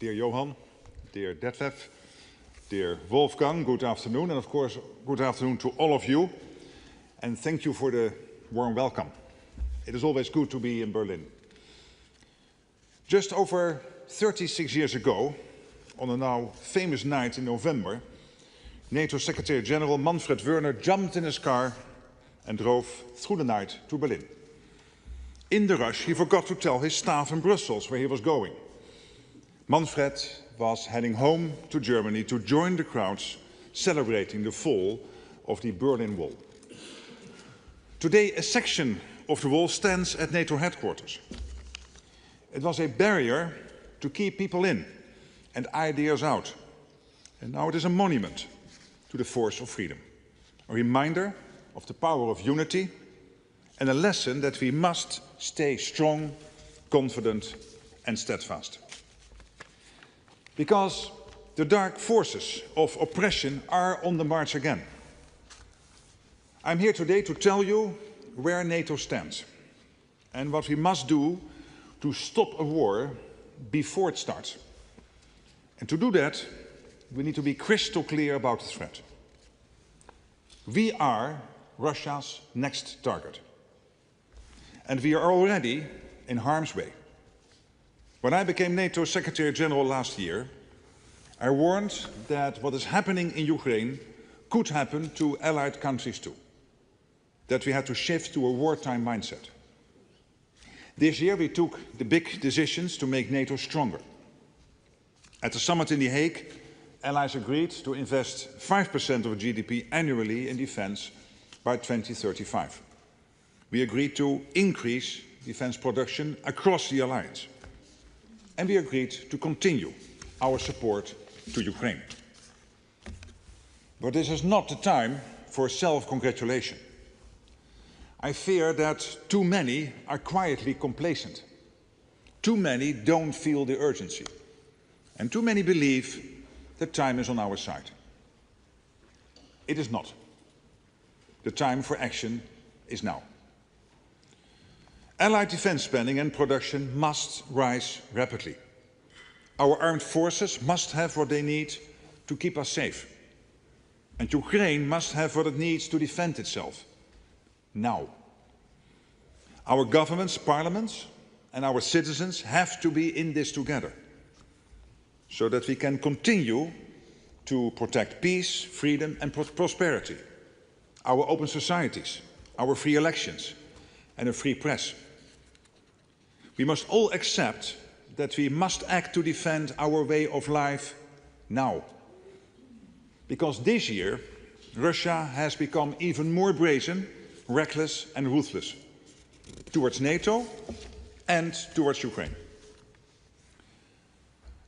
dear Johann, dear Detlef, dear Wolfgang, good afternoon, and of course, good afternoon to all of you, and thank you for the warm welcome. It is always good to be in Berlin. Just over 36 years ago, on a now famous night in November, NATO Secretary General Manfred Wörner jumped in his car and drove through the night to Berlin. In the rush, he forgot to tell his staff in Brussels where he was going. Manfred was heading home to Germany to join the crowds celebrating the fall of the Berlin Wall. Today, a section of the wall stands at NATO headquarters. It was a barrier to keep people in and ideas out. And now it is a monument to the force of freedom, a reminder of the power of unity, and a lesson that we must stay strong, confident, and steadfast. Because the dark forces of oppression are on the march again. I'm here today to tell you where NATO stands and what we must do to stop a war before it starts. And to do that, we need to be crystal clear about the threat. We are Russia's next target. And we are already in harm's way. When I became NATO Secretary General last year, I warned that what is happening in Ukraine could happen to allied countries too. That we had to shift to a wartime mindset. This year we took the big decisions to make NATO stronger. At the summit in The Hague, allies agreed to invest 5% of GDP annually in defense by 2035. We agreed to increase defense production across the alliance. And we agreed to continue our support to Ukraine. But this is not the time for self-congratulation. I fear that too many are quietly complacent. Too many don't feel the urgency. And too many believe that time is on our side. It is not. The time for action is now. Allied defense spending and production must rise rapidly. Our armed forces must have what they need to keep us safe. And Ukraine must have what it needs to defend itself. Now. Our governments, parliaments, and our citizens have to be in this together, so that we can continue to protect peace, freedom, and prosperity, our open societies, our free elections, and a free press. We must all accept that we must act to defend our way of life now. Because this year, Russia has become even more brazen, reckless, and ruthless towards NATO and towards Ukraine.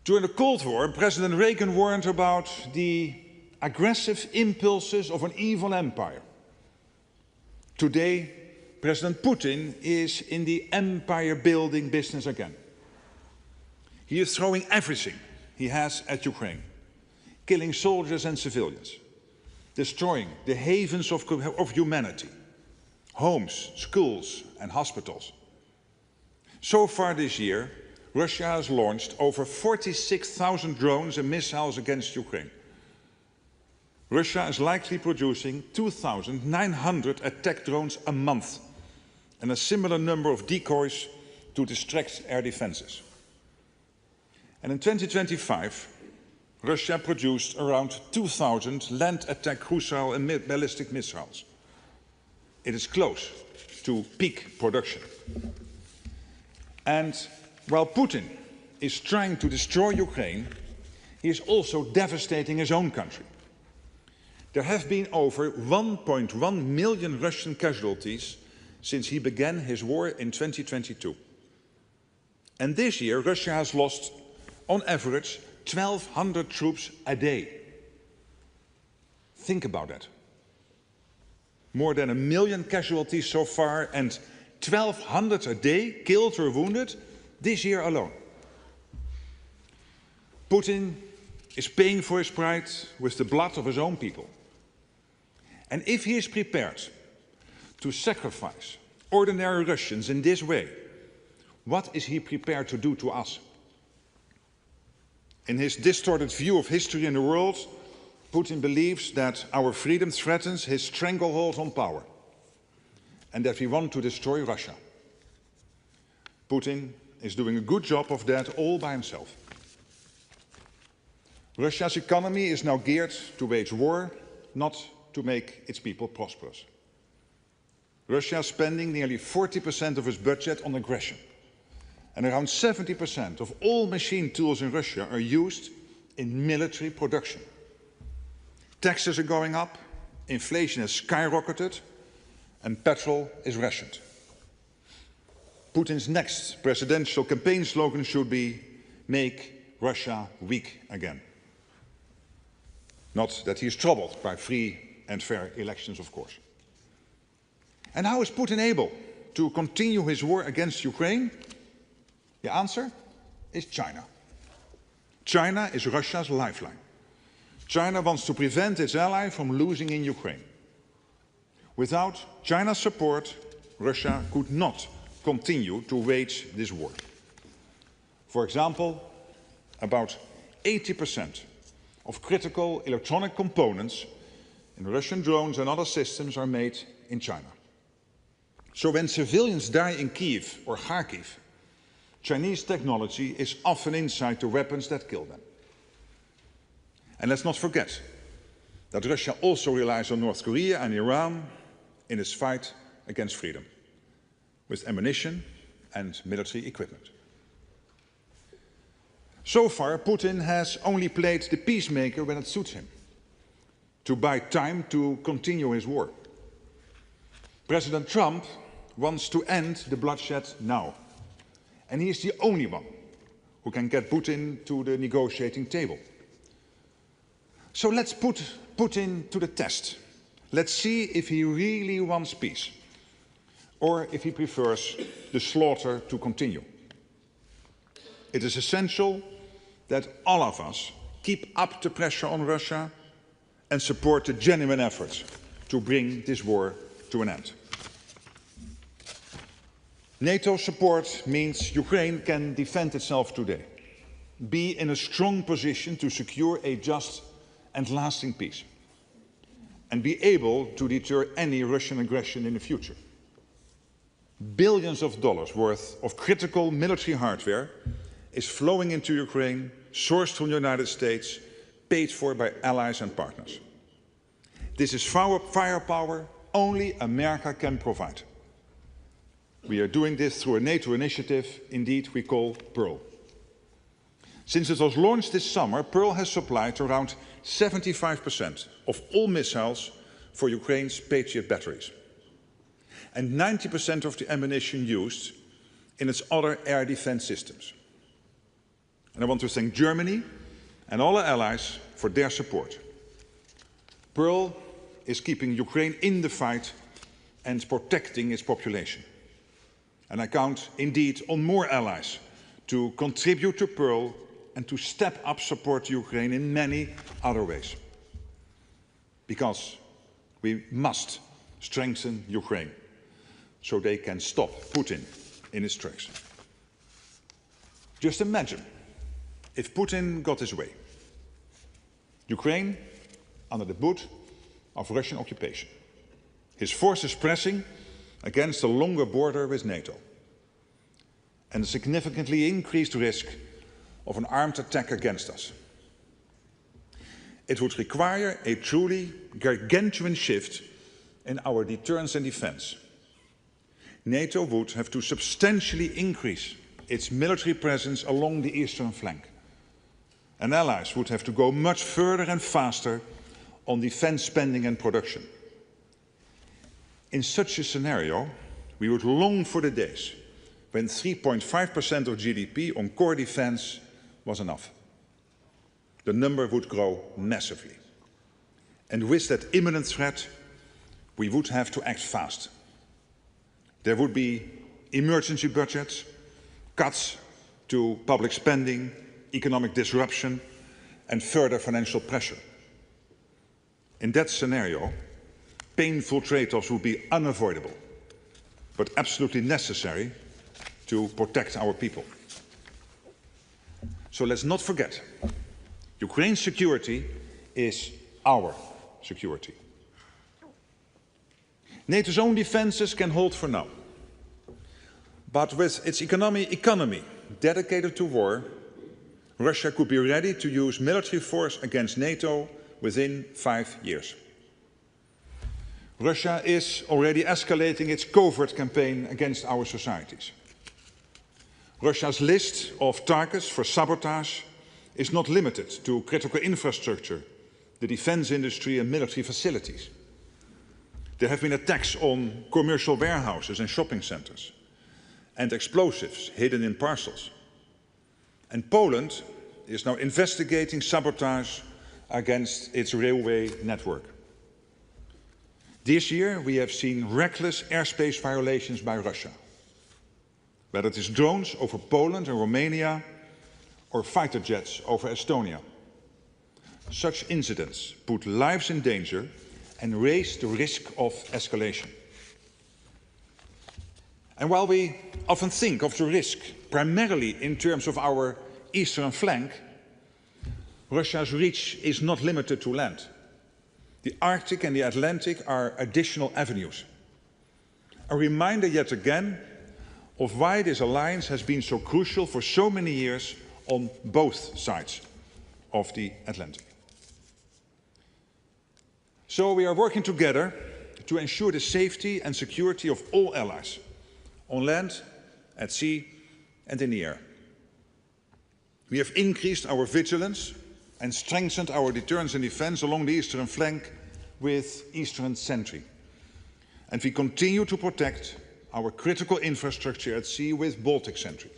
During the Cold War, President Reagan warned about the aggressive impulses of an evil empire. Today, President Putin is in the empire-building business again. He is throwing everything he has at Ukraine, killing soldiers and civilians, destroying the havens of humanity, homes, schools, and hospitals. So far this year, Russia has launched over 46,000 drones and missiles against Ukraine. Russia is likely producing 2,900 attack drones a month and a similar number of decoys to distract air defenses. And in 2025, Russia produced around 2,000 land attack cruise and ballistic missiles. It is close to peak production. And while Putin is trying to destroy Ukraine, he is also devastating his own country. There have been over 1.1 million Russian casualties since he began his war in 2022. And this year, Russia has lost, on average, 1,200 troops a day. Think about that. More than 1 million casualties so far and 1,200 a day killed or wounded this year alone. Putin is paying for his pride with the blood of his own people. And if he is prepared to sacrifice ordinary Russians in this way, what is he prepared to do to us? In his distorted view of history and the world, Putin believes that our freedom threatens his stranglehold on power and that we want to destroy Russia. Putin is doing a good job of that all by himself. Russia's economy is now geared to wage war, not to make its people prosperous. Russia is spending nearly 40% of its budget on aggression. And around 70% of all machine tools in Russia are used in military production. Taxes are going up, inflation has skyrocketed, and petrol is rationed. Putin's next presidential campaign slogan should be, "Make Russia weak again." Not that he is troubled by free and fair elections, of course. And how is Putin able to continue his war against Ukraine? The answer is China. China is Russia's lifeline. China wants to prevent its ally from losing in Ukraine. Without China's support, Russia could not continue to wage this war. For example, about 80% of critical electronic components in Russian drones and other systems are made in China. So when civilians die in Kyiv or Kharkiv, Chinese technology is often inside the weapons that kill them. And let's not forget that Russia also relies on North Korea and Iran in its fight against freedom, with ammunition and military equipment. So far, Putin has only played the peacemaker when it suits him, to buy time to continue his war. President Trump wants to end the bloodshed now. And he is the only one who can get Putin to the negotiating table. So let's put Putin to the test. Let's see if he really wants peace, or if he prefers the slaughter to continue. It is essential that all of us keep up the pressure on Russia and support the genuine efforts to bring this war to an end. NATO support means Ukraine can defend itself today, be in a strong position to secure a just and lasting peace, and be able to deter any Russian aggression in the future. Billions of dollars worth of critical military hardware is flowing into Ukraine, sourced from the United States, paid for by allies and partners. This is firepower only America can provide. We are doing this through a NATO initiative, indeed we call Pearl. Since it was launched this summer, Pearl has supplied around 75% of all missiles for Ukraine's Patriot batteries, and 90% of the ammunition used in its other air defense systems. And I want to thank Germany and all our allies for their support. Pearl is keeping Ukraine in the fight and protecting its population. And I count indeed on more allies to contribute to Pearl and to step up support to Ukraine in many other ways. Because we must strengthen Ukraine so they can stop Putin in his tracks. Just imagine if Putin got his way. Ukraine under the boot of Russian occupation. His forces pressing against a longer border with NATO, and a significantly increased risk of an armed attack against us. It would require a truly gargantuan shift in our deterrence and defense. NATO would have to substantially increase its military presence along the eastern flank, and allies would have to go much further and faster on defense spending and production. In such a scenario, we would long for the days when 3.5% of GDP on core defense was enough. The number would grow massively. And with that imminent threat, we would have to act fast. There would be emergency budgets, cuts to public spending, economic disruption, and further financial pressure. In that scenario, painful trade-offs would be unavoidable, but absolutely necessary to protect our people. So let's not forget Ukraine's security is our security. NATO's own defenses can hold for now. But with its economy dedicated to war, Russia could be ready to use military force against NATO within 5 years. Russia is already escalating its covert campaign against our societies. Russia's list of targets for sabotage is not limited to critical infrastructure, the defense industry and military facilities. There have been attacks on commercial warehouses and shopping centers, and explosives hidden in parcels. And Poland is now investigating sabotage against its railway network. This year we have seen reckless airspace violations by Russia, whether it is drones over Poland and Romania or fighter jets over Estonia. Such incidents put lives in danger and raise the risk of escalation. And while we often think of the risk primarily in terms of our eastern flank, Russia's reach is not limited to land. The Arctic and the Atlantic are additional avenues. A reminder yet again of why this alliance has been so crucial for so many years on both sides of the Atlantic. So we are working together to ensure the safety and security of all allies, on land, at sea and in the air. We have increased our vigilance and strengthened our deterrence and defense along the eastern flank with Eastern Sentry. And we continue to protect our critical infrastructure at sea with Baltic Sentry.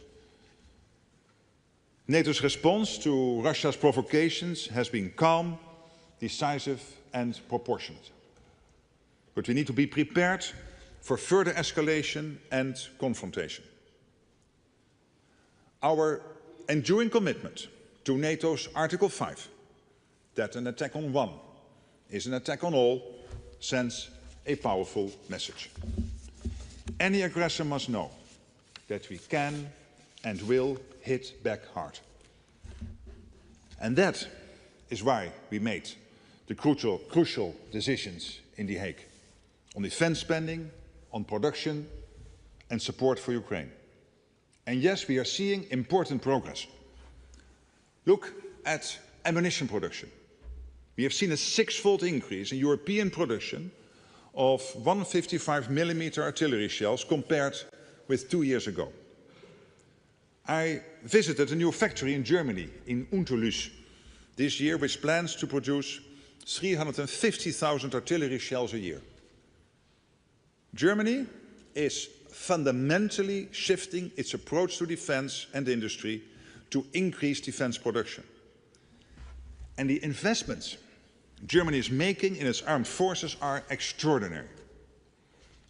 NATO's response to Russia's provocations has been calm, decisive and proportionate. But we need to be prepared for further escalation and confrontation. Our enduring commitment to NATO's Article 5, that an attack on one is an attack on all, sends a powerful message. Any aggressor must know that we can and will hit back hard. And that is why we made the crucial decisions in The Hague on defense spending, on production and support for Ukraine. And yes, we are seeing important progress. Look at ammunition production. We have seen a 6-fold increase in European production of 155mm artillery shells compared with 2 years ago. I visited a new factory in Germany, in Unterlüß, this year, which plans to produce 350,000 artillery shells a year. Germany is fundamentally shifting its approach to defense and industry to increase defense production. And the investments Germany is making in its armed forces are extraordinary.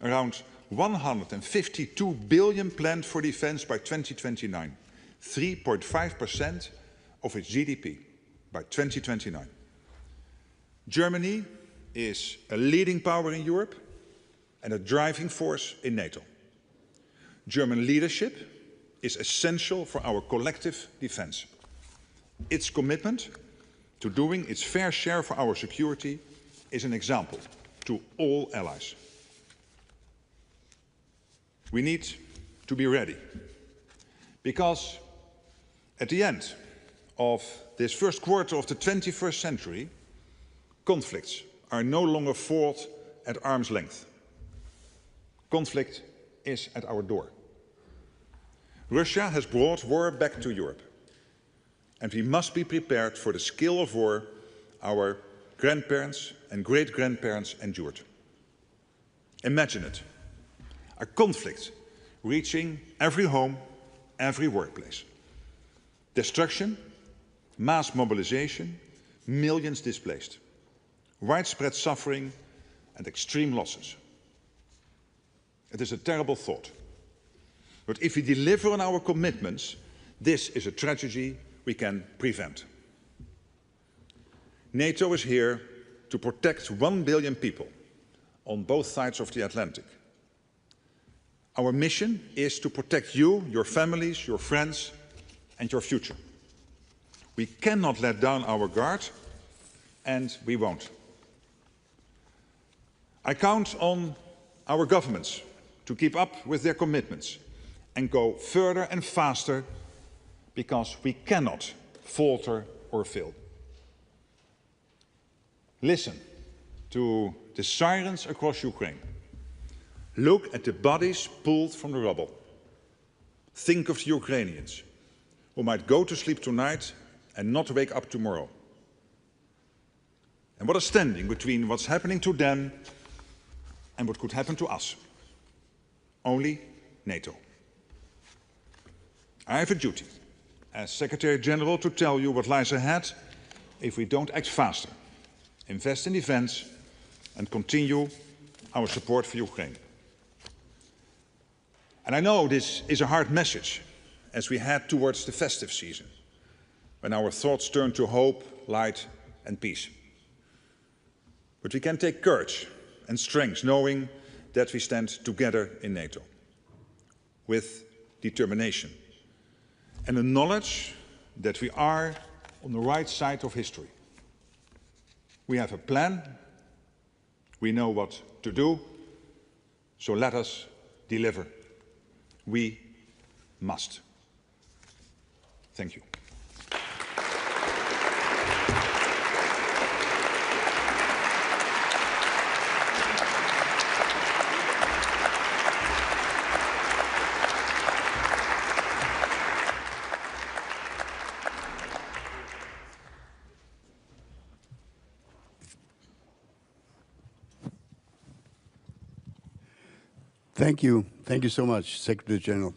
Around 152 billion planned for defense by 2029, 3.5% of its GDP by 2029. Germany is a leading power in Europe and a driving force in NATO. German leadership is essential for our collective defense. Its commitment to doing its fair share for our security is an example to all allies. We need to be ready, because at the end of this first quarter of the 21st century, conflicts are no longer fought at arm's length. Conflict is at our door. Russia has brought war back to Europe, and we must be prepared for the scale of war our grandparents and great-grandparents endured. Imagine it, a conflict reaching every home, every workplace. Destruction, mass mobilization, millions displaced, widespread suffering and extreme losses. It is a terrible thought. But if we deliver on our commitments, this is a tragedy we can prevent. NATO is here to protect 1 billion people on both sides of the Atlantic. Our mission is to protect you, your families, your friends, and your future. We cannot let down our guard, and we won't. I count on our governments to keep up with their commitments and go further and faster, because we cannot falter or fail. Listen to the sirens across Ukraine. Look at the bodies pulled from the rubble. Think of the Ukrainians who might go to sleep tonight and not wake up tomorrow. And what is standing between what's happening to them and what could happen to us? Only NATO. I have a duty as Secretary General to tell you what lies ahead if we don't act faster, invest in defense, and continue our support for Ukraine. And I know this is a hard message as we head towards the festive season, when our thoughts turn to hope, light, and peace. But we can take courage and strength knowing that we stand together in NATO, with determination and the knowledge that we are on the right side of history. We have a plan, we know what to do, so let us deliver. We must. Thank you. Thank you. Thank you so much, Secretary General.